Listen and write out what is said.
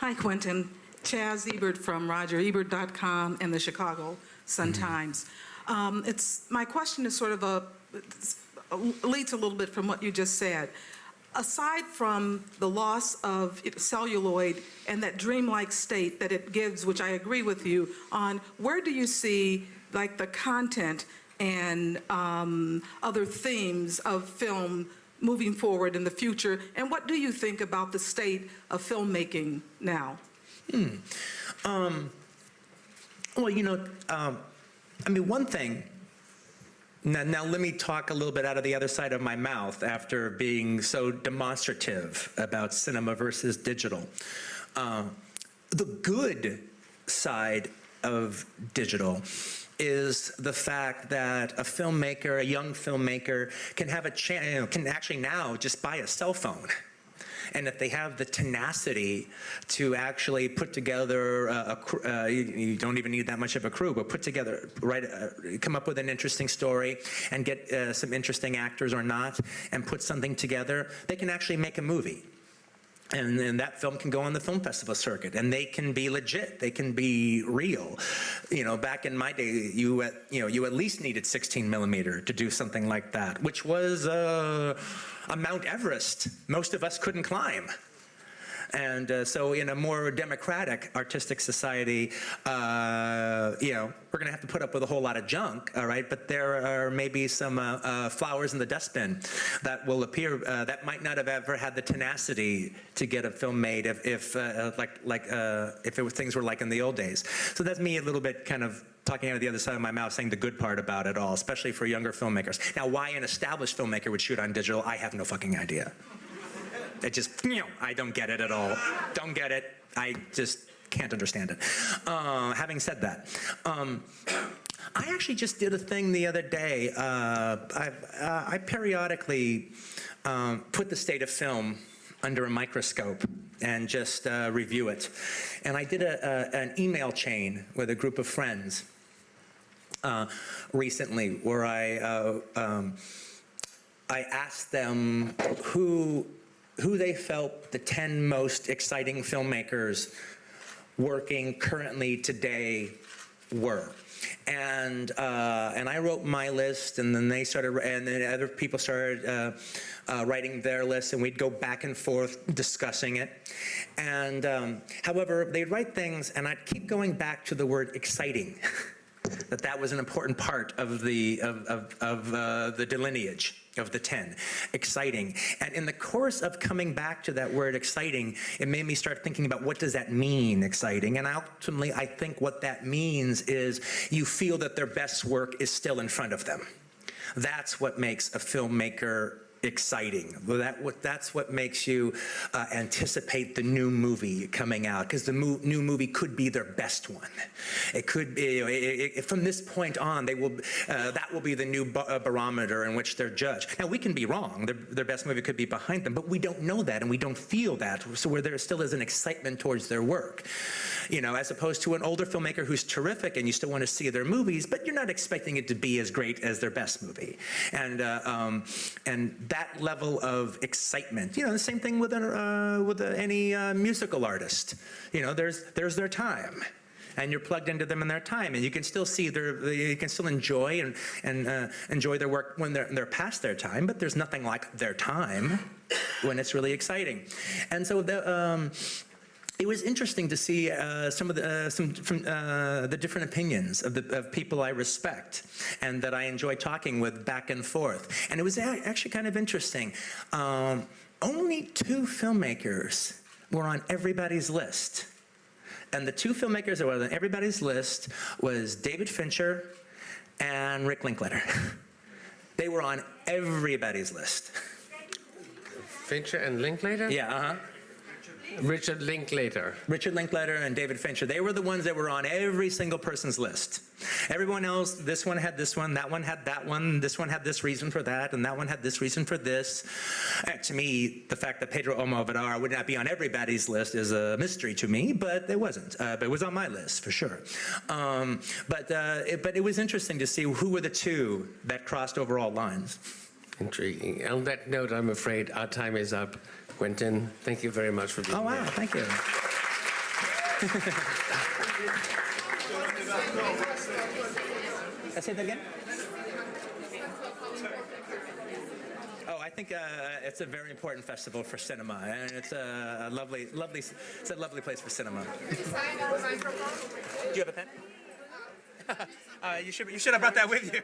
Hi, Quentin. Chaz Ebert from RogerEbert.com and the Chicago Sun-Times. My question is sort of leads a little bit from what you just said. Aside from the loss of celluloid and that dreamlike state that it gives, which I agree with you on, where do you see like the content and other themes of film moving forward in the future, and what do you think about the state of filmmaking now? Well, I mean, one thing, now let me talk a little bit out of the other side of my mouth after being so demonstrative about cinema versus digital. The good side of digital is the fact that a filmmaker, a young filmmaker, can have a chance, can actually now just buy a cell phone. And if they have the tenacity to actually put together you don't even need that much of a crew, but put together, come up with an interesting story and get some interesting actors or not, and put something together, they can actually make a movie. And then that film can go on the film festival circuit, and they can be legit. They can be real. Back in my day, you at least needed 16 millimeter to do something like that, which was a Mount Everest most of us couldn't climb. And so in a more democratic artistic society, we're going to have to put up with a whole lot of junk, all right? But there are maybe some flowers in the dustbin that will appear that might not have ever had the tenacity to get a film made if things were like in the old days. So that's me a little bit kind of talking out of the other side of my mouth, saying the good part about it all, especially for younger filmmakers. Now, why an established filmmaker would shoot on digital, I have no fucking idea. It just, I don't get it at all. Don't get it. I just can't understand it. Having said that, I actually just did a thing the other day. I periodically put the state of film under a microscope and just review it. And I did an email chain with a group of friends recently where I asked them who they felt the 10 most exciting filmmakers working currently today were. And I wrote my list, and then and then other people started writing their lists, and we'd go back and forth discussing it. And however, they'd write things, and I'd keep going back to the word exciting. that was an important part of the delineage of the 10. Exciting. And in the course of coming back to that word exciting, it made me start thinking about what does that mean, exciting? And ultimately, I think what that means is you feel that their best work is still in front of them. That's what makes a filmmaker exciting. That's what makes you anticipate the new movie coming out, because the new movie could be their best one. It could be, from this point on, they will that will be the new barometer in which they're judged. Now, we can be wrong. Their best movie could be behind them, but we don't know that, and we don't feel that. So where there still is an excitement towards their work, as opposed to an older filmmaker who's terrific, and you still want to see their movies, but you're not expecting it to be as great as their best movie. And that level of excitement, the same thing with any musical artist. There's their time, and you're plugged into them in their time, and you can still see you can still enjoy and enjoy their work when they're past their time. But there's nothing like their time when it's really exciting. And so it was interesting to see some of the different opinions of people I respect and that I enjoy talking with back and forth. And it was actually kind of interesting. Only 2 filmmakers were on everybody's list. And the 2 filmmakers that were on everybody's list was David Fincher and Rick Linklater. They were on everybody's list. Fincher and Linklater? Yeah, Richard Linklater. Richard Linklater and David Fincher. They were the ones that were on every single person's list. Everyone else, this one had this one, that one had that one, this one had this reason for that, and that one had this reason for this. To me, the fact that Pedro Almodovar would not be on everybody's list is a mystery to me, but it wasn't. But it was on my list, for sure. But it was interesting to see who were the 2 that crossed over all lines. Intriguing. On that note, I'm afraid our time is up. Quentin, thank you very much for being here. Oh, wow, thank you. Say that again? Oh, I think it's a very important festival for cinema, and it's a lovely place for cinema. Do you have a pen? You should have brought that with you.